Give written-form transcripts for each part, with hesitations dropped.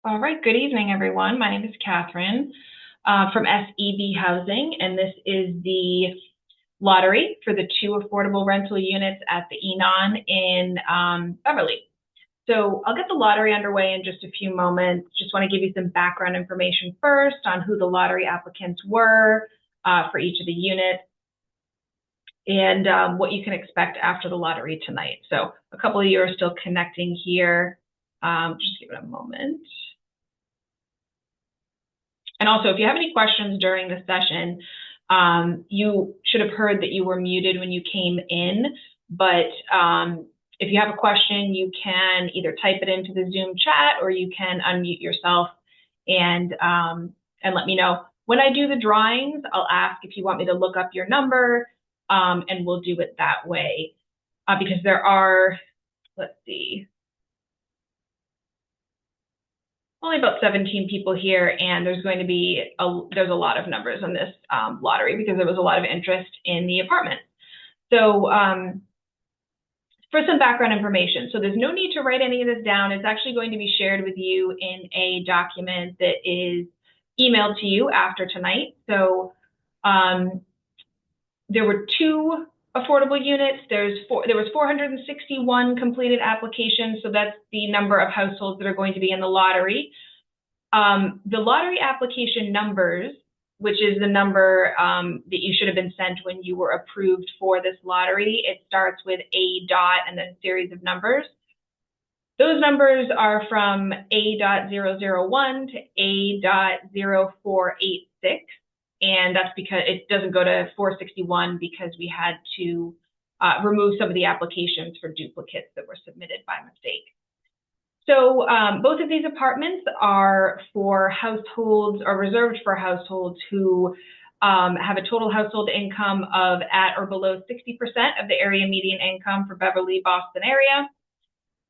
All right, good evening, everyone. My name is Catherine from SEB Housing, and this is the lottery for the 2 affordable rental units at the Enon in Beverly. So I'll get the lottery underway in just a few moments. Just want to give you some background information first on who the lottery applicants were for each of the units and what you can expect after the lottery tonight. So a couple of you are still connecting here. Just give it a moment. And also, if you have any questions during the session, you should have heard that you were muted when you came in, but if you have a question, you can either type it into the Zoom chat or you can unmute yourself and let me know. When I do the drawings, I'll ask if you want me to look up your number, and we'll do it that way because there are, let's see, only about 17 people here, and there's going to be there's a lot of numbers on this lottery because there was a lot of interest in the apartment. So for some background information, so there's no need to write any of this down. It's actually going to be shared with you in a document that is emailed to you after tonight. So there were 2 affordable units. There was 461 completed applications, so that's the number of households that are going to be in the lottery. The lottery application numbers, which is the number that you should have been sent when you were approved for this lottery, it starts with A dot and then a series of numbers. Those numbers are from A.001 to A.0486. And that's because it doesn't go to 461 because we had to remove some of the applications for duplicates that were submitted by mistake. So both of these apartments are for households or reserved for households who have a total household income of at or below 60% of the area median income for Beverly, Boston area.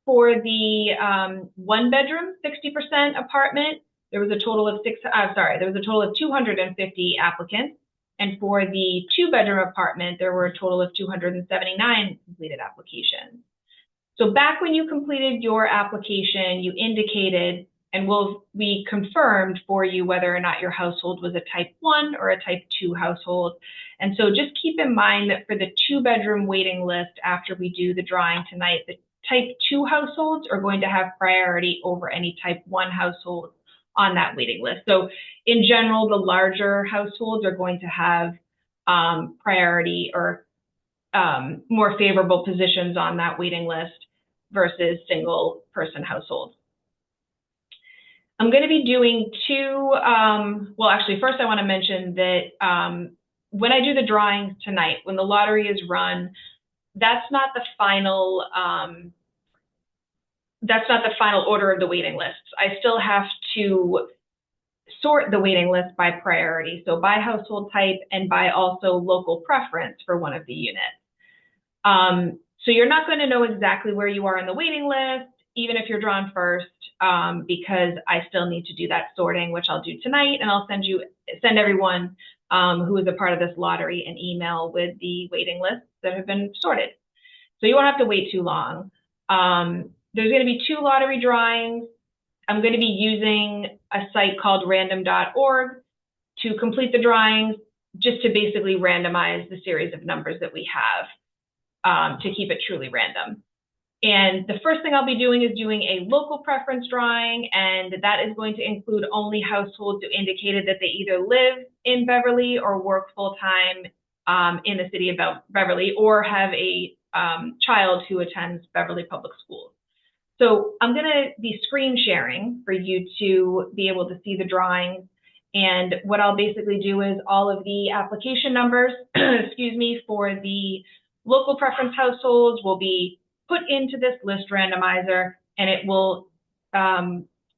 For the 1-bedroom 60% apartment, there was a total of 250 applicants, and for the 2-bedroom apartment, there were a total of 279 completed applications. So back when you completed your application, you indicated, and we confirmed for you whether or not your household was a type 1 or a type 2 household. And so just keep in mind that for the 2-bedroom waiting list, after we do the drawing tonight, the type 2 households are going to have priority over any type 1 households on that waiting list. So in general, the larger households are going to have priority or more favorable positions on that waiting list versus single person households. I'm going to be doing 2, well, actually, first I want to mention that when I do the drawings tonight, when the lottery is run, that's not the final order of the waiting lists. I still have to sort the waiting list by priority, so by household type and by also local preference for one of the units. So you're not going to know exactly where you are on the waiting list, even if you're drawn first, because I still need to do that sorting, which I'll do tonight, and I'll send everyone who is a part of this lottery an email with the waiting lists that have been sorted. So you won't have to wait too long. There's going to be 2 lottery drawings. I'm going to be using a site called random.org to complete the drawings, just to basically randomize the series of numbers that we have to keep it truly random. And the first thing I'll be doing is doing a local preference drawing, and that is going to include only households who indicated that they either live in Beverly or work full-time in the city of Beverly or have a child who attends Beverly Public Schools. So I'm going to be screen sharing for you to be able to see the drawings. And what I'll basically do is all of the application numbers, excuse me, for the local preference households will be put into this list randomizer, and it will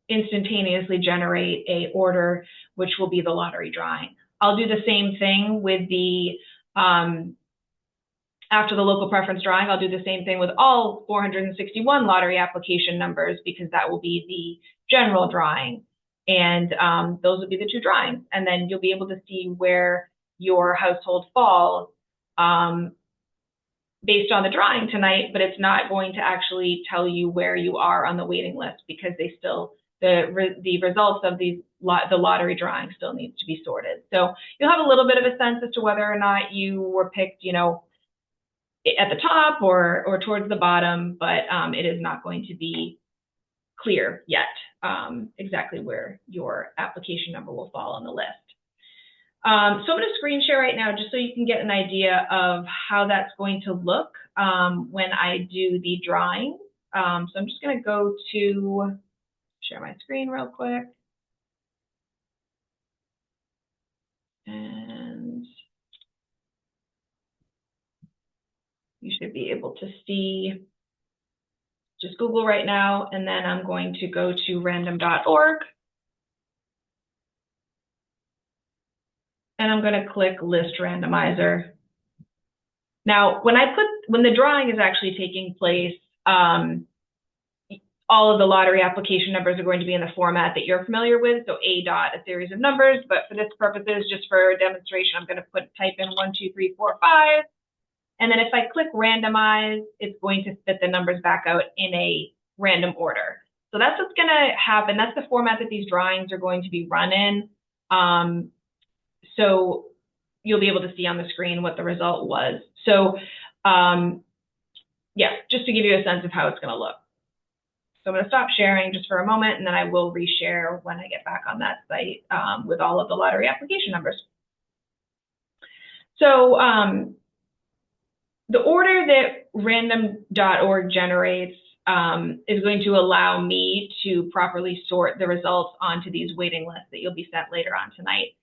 instantaneously generate a order, which will be the lottery drawing. I'll do the same thing with the after the local preference drawing, I'll do the same thing with all 461 lottery application numbers, because that will be the general drawing. And those will be the 2 drawings. And then you'll be able to see where your household falls based on the drawing tonight, but it's not going to actually tell you where you are on the waiting list because they still the results of the lottery drawing still needs to be sorted. So you'll have a little bit of a sense as to whether or not you were picked, at the top or towards the bottom, but it is not going to be clear yet exactly where your application number will fall on the list. So I'm going to screen share right now just so you can get an idea of how that's going to look when I do the drawing. So I'm just going to go to share my screen real quick. And you should be able to see, just Google right now, and then I'm going to go to random.org. And I'm going to click List Randomizer. Now, when the drawing is actually taking place, all of the lottery application numbers are going to be in the format that you're familiar with. So A dot, a series of numbers, but for this purposes, just for demonstration, I'm going to type in 1, 2, 3, 4, 5. And then if I click randomize, it's going to spit the numbers back out in a random order. So that's what's going to happen. That's the format that these drawings are going to be run in. So you'll be able to see on the screen what the result was. So yeah, just to give you a sense of how it's going to look. So I'm going to stop sharing just for a moment, and then I will reshare when I get back on that site with all of the lottery application numbers. So the order that random.org generates is going to allow me to properly sort the results onto these waiting lists that you'll be sent later on tonight.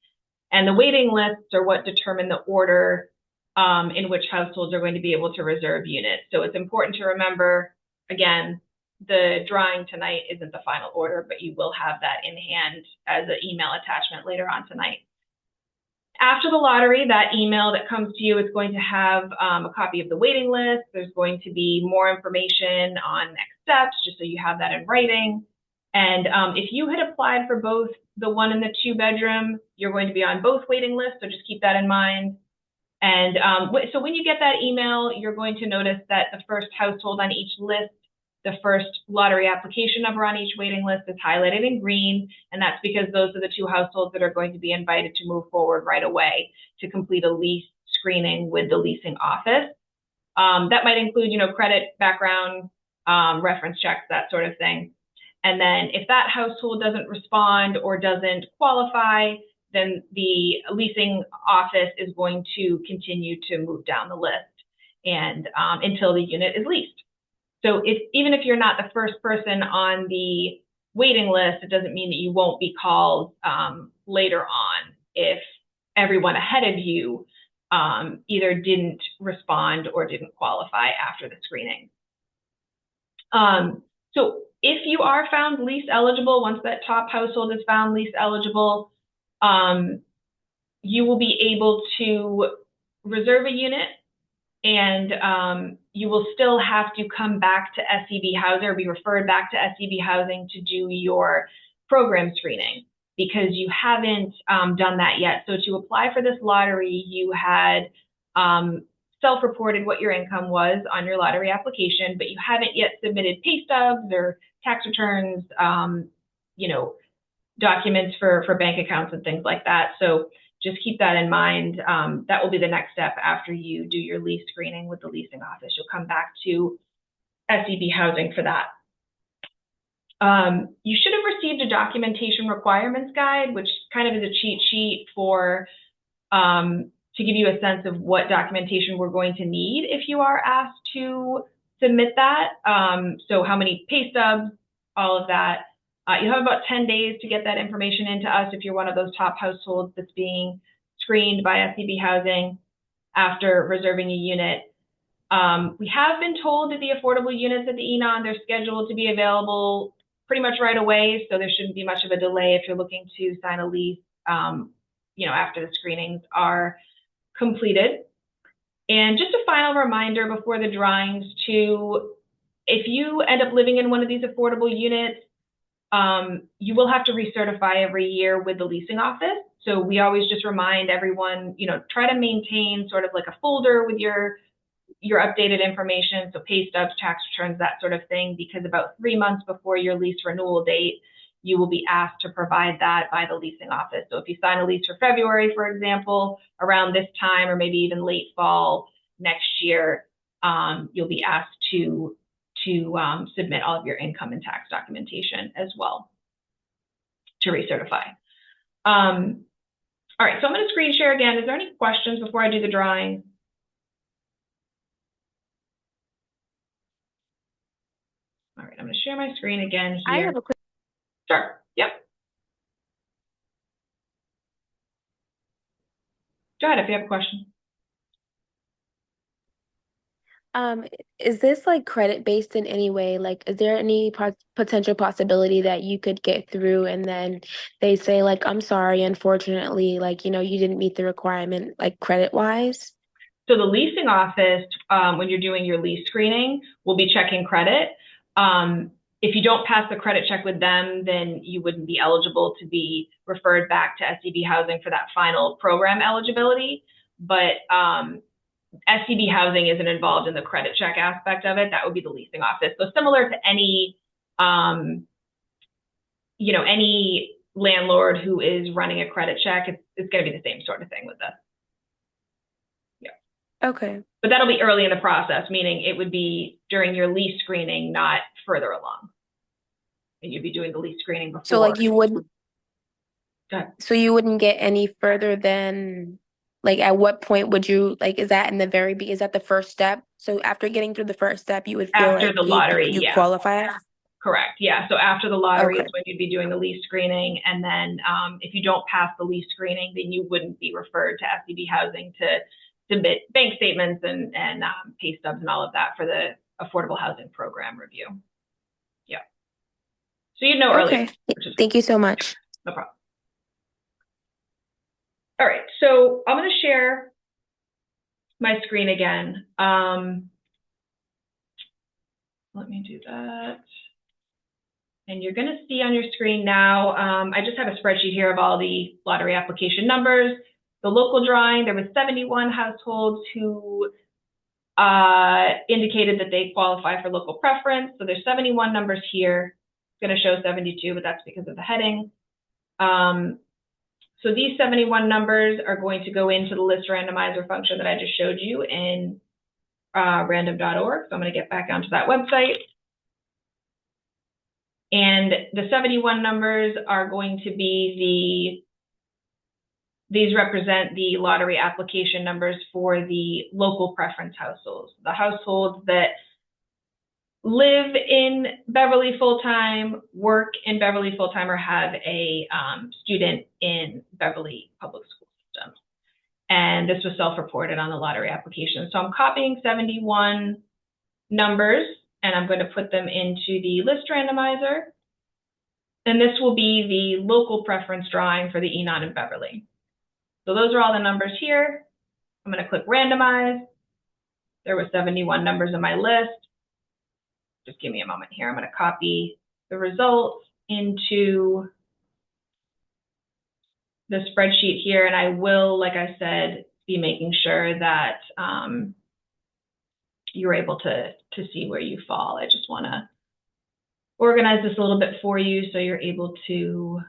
And the waiting lists are what determine the order in which households are going to be able to reserve units. So it's important to remember, again, the drawing tonight isn't the final order, but you will have that in hand as an email attachment later on tonight. After the lottery, that email that comes to you is going to have a copy of the waiting list. There's going to be more information on next steps, just so you have that in writing. And if you had applied for both the 1 and the 2 bedroom, you're going to be on both waiting lists, so just keep that in mind. And so when you get that email, you're going to notice that the first household on each list, the first lottery application number on each waiting list is highlighted in green, and that's because those are the 2 households that are going to be invited to move forward right away to complete a lease screening with the leasing office. That might include, credit, background, reference checks, that sort of thing. And then if that household doesn't respond or doesn't qualify, then the leasing office is going to continue to move down the list and until the unit is leased. So even if you're not the first person on the waiting list, it doesn't mean that you won't be called later on if everyone ahead of you either didn't respond or didn't qualify after the screening. So if you are found lease eligible, once that top household is found lease eligible, you will be able to reserve a unit, and you will still have to come back to SEB Housing or be referred back to SEB Housing to do your program screening because you haven't done that yet. So to apply for this lottery, you had self-reported what your income was on your lottery application, but you haven't yet submitted pay stubs or tax returns, documents for bank accounts and things like that. So just keep that in mind. That will be the next step after you do your lease screening with the leasing office. You'll come back to SEB Housing for that. You should have received a documentation requirements guide, which kind of is a cheat sheet for to give you a sense of what documentation we're going to need if you are asked to submit that. So how many pay stubs, all of that. You have about 10 days to get that information into us if you're one of those top households that's being screened by SEB Housing after reserving a unit. We have been told that the affordable units at the Enon, they're scheduled to be available pretty much right away, so there shouldn't be much of a delay if you're looking to sign a lease, after the screenings are completed. And just a final reminder before the drawings too, if you end up living in one of these affordable units, you will have to recertify every year with the leasing office. So we always just remind everyone, try to maintain sort of like a folder with your updated information, so pay stubs, tax returns, that sort of thing, because about 3 months before your lease renewal date, you will be asked to provide that by the leasing office. So if you sign a lease for February, for example, around this time, or maybe even late fall next year, you'll be asked to submit all of your income and tax documentation as well to recertify. All right, so I'm going to screen share again. Is there any questions before I do the drawing? All right, I'm going to share my screen again here. I have a quick. Sure. Yep. Go ahead if you have a question. Is this like credit based in any way? Like, is there any potential possibility that you could get through and then they say like, I'm sorry, unfortunately, like, you didn't meet the requirement, like credit wise? So the leasing office, when you're doing your lease screening, will be checking credit. If you don't pass the credit check with them, then you wouldn't be eligible to be referred back to SCB Housing for that final program eligibility. But SCB Housing isn't involved in the credit check aspect of it. That would be the leasing office. So similar to any, any landlord who is running a credit check, it's going to be the same sort of thing with this. Yeah. Okay. But that'll be early in the process, meaning it would be during your lease screening, not further along. And you'd be doing the lease screening before. So like you wouldn't. Go ahead. So you wouldn't get any further than. Like, at what point would you, like, is that in the is that the first step? So after getting through the first step, you would feel after like the lottery, you yeah. qualify? Correct. Yeah. So after the lottery Okay. is when you'd be doing the lease screening. And then if you don't pass the lease screening, then you wouldn't be referred to SCB Housing to submit bank statements and pay stubs and all of that for the Affordable Housing Program review. Yeah. So you'd know earlier. Okay. Thank you so much. No problem. All right. So I'm going to share my screen again. Let me do that. And you're going to see on your screen now, I just have a spreadsheet here of all the lottery application numbers. The local drawing, there was 71 households who indicated that they qualify for local preference. So there's 71 numbers here. It's going to show 72, but that's because of the heading. So these 71 numbers are going to go into the list randomizer function that I just showed you in random.org. So I'm going to get back onto that website. And the 71 numbers are going to be these represent the lottery application numbers for the local preference households, the households that live in Beverly full-time, work in Beverly full-time, or have a student in Beverly public school system. And this was self-reported on the lottery application. So I'm copying 71 numbers and I'm going to put them into the list randomizer. And this will be the local preference drawing for the Enon in Beverly. So those are all the numbers here. I'm going to click randomize. There were 71 numbers in my list. Just give me a moment here. I'm going to copy the results into the spreadsheet here. And I will, like I said, be making sure that you're able to see where you fall. I just want to organize this a little bit for you so you're able to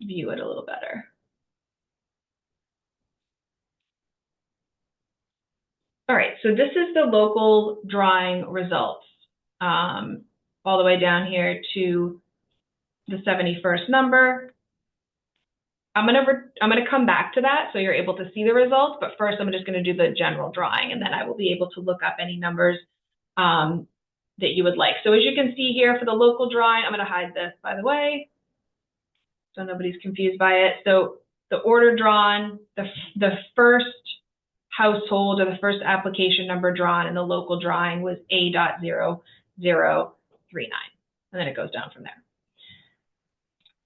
view it a little better. All right, so this is the local drawing results, all the way down here to the 71st number. I'm gonna come back to that so you're able to see the results, but first I'm just gonna do the general drawing and then I will be able to look up any numbers that you would like. So as you can see here for the local drawing, I'm gonna hide this, by the way, so nobody's confused by it. So the order drawn, the first household or the first application number drawn in the local drawing was A.0039. And then it goes down from there.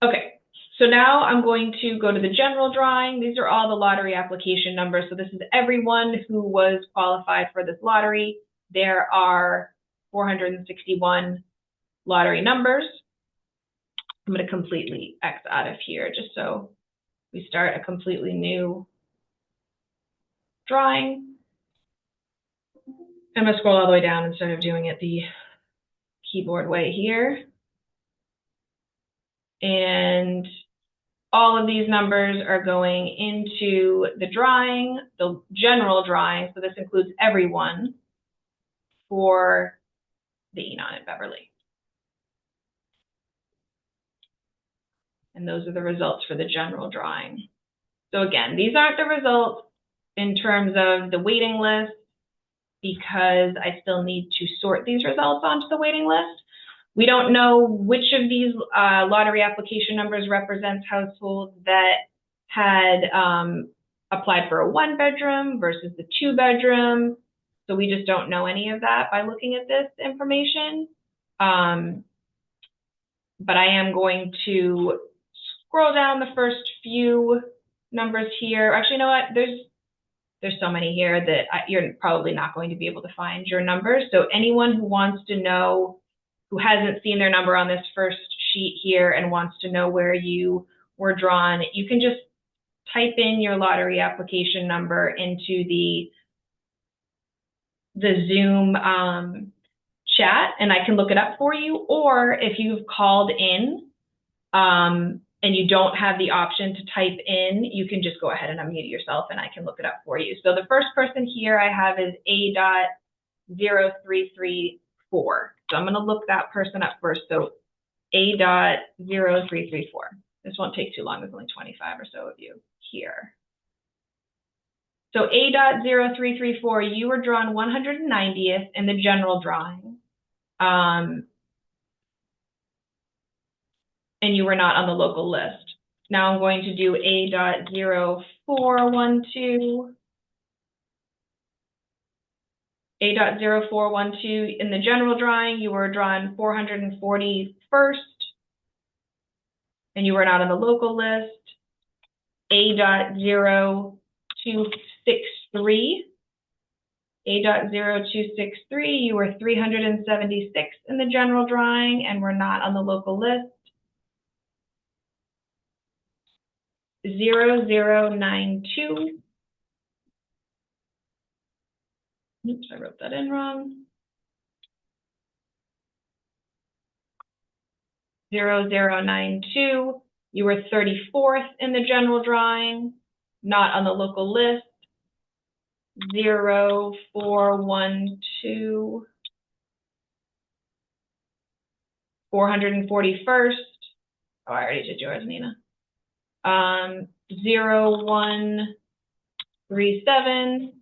Okay, so now I'm going to go to the general drawing. These are all the lottery application numbers. So this is everyone who was qualified for this lottery. There are 461 lottery numbers. I'm going to completely X out of here just so we start a completely new drawing. I'm going to scroll all the way down instead of doing it the keyboard way here. And all of these numbers are going into the drawing, the general drawing, so this includes everyone for the Enon at Beverly. And those are the results for the general drawing. So again, these aren't the results in terms of the waiting list because I still need to sort these results onto the waiting list. We don't know which of these lottery application numbers represents households that had applied for a 1-bedroom versus the 2-bedroom. So we just don't know any of that by looking at this information. But I am going to scroll down the first few numbers here. Actually, you know what? There's so many here that you're probably not going to be able to find your numbers. So anyone who wants to know, who hasn't seen their number on this first sheet here and wants to know where you were drawn, you can just type in your lottery application number into the Zoom chat and I can look it up for you. Or if you've called in and you don't have the option to type in, you can just go ahead and unmute yourself and I can look it up for you. So the first person here I have is A.0334. So I'm going to look that person up first. So A.0334. This won't take too long. There's only 25 or so of you here. So A.0334, you were drawn 190th in the general drawing. And you were not on the local list. Now I'm going to do A.0412. A.0412 in the general drawing, you were drawn 441st, and you were not on the local list. A.0263. A.0263, you were 376th in the general drawing and were not on the local list. 0092. Oops, I wrote that in wrong. 0092, you were 34th in the general drawing, not on the local list. 0412, 441st. Oh, I already did yours, Nina. 0137,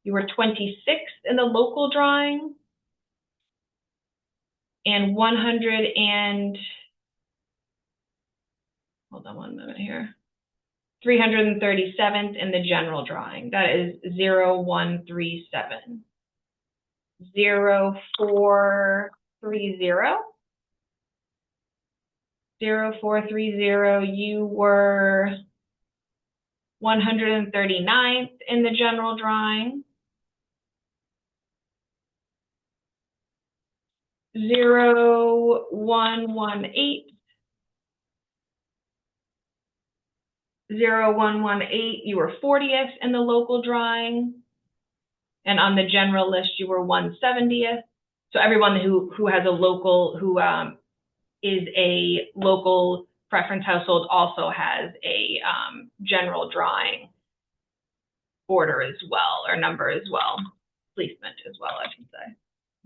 you were 26th in the local drawing, and 100 and, hold on one minute here, 337th in the general drawing. That is 0137. 0430. 0430, you were 139th in the general drawing. 0118. 0118, you were 40th in the local drawing. And on the general list, you were 170th. So everyone who has a local, who is a local preference household also has a general drawing order as well, or number as well, placement as well, I should say.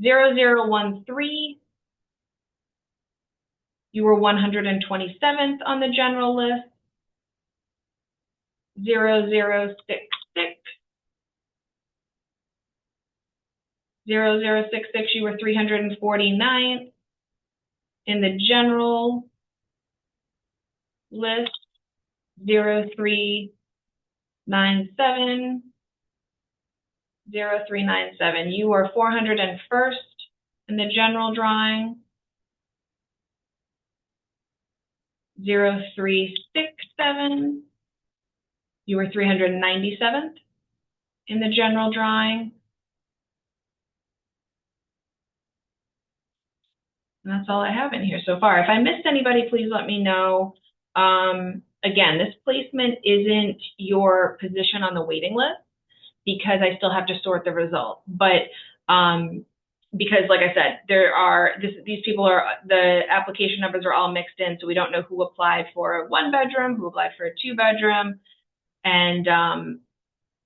0013, you were 127th on the general list. 0066. 0066, you were 349th in the general list. 0397. 0397, you were 401st in the general drawing. 0367, you were 397th in the general drawing. And that's all I have in here so far. If I missed anybody, please let me know. Again, this placement isn't your position on the waiting list because I still have to sort the results. But because like I said, these people the application numbers are all mixed in, so we don't know who applied for a 1-bedroom, who applied for a 2-bedroom, and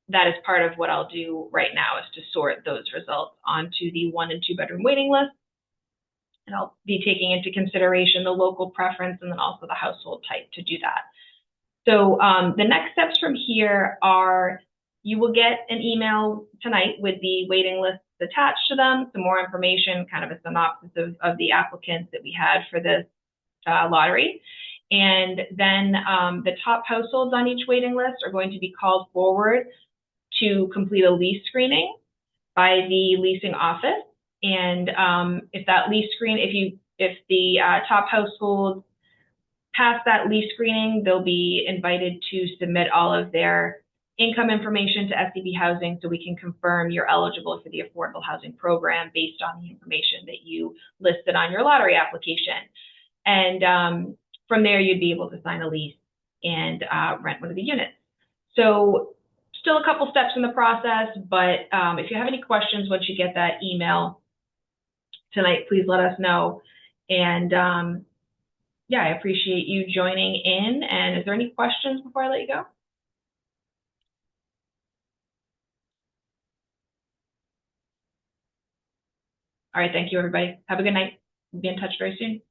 that is part of what I'll do right now is to sort those results onto the 1 and 2-bedroom waiting list. And I'll be taking into consideration the local preference and then also the household type to do that. So the next steps from here are you will get an email tonight with the waiting lists attached to them, some more information, kind of a synopsis of the applicants that we had for this lottery. And then the top households on each waiting list are going to be called forward to complete a lease screening by the leasing office. And if that lease screen, if the top households pass that lease screening, they'll be invited to submit all of their income information to SCB Housing so we can confirm you're eligible for the affordable housing program based on the information that you listed on your lottery application. And from there, you'd be able to sign a lease and rent one of the units. So still a couple steps in the process, but if you have any questions once you get that email tonight, please let us know. And yeah, I appreciate you joining in. And is there any questions before I let you go? All right, thank you, everybody. Have a good night. We'll be in touch very soon.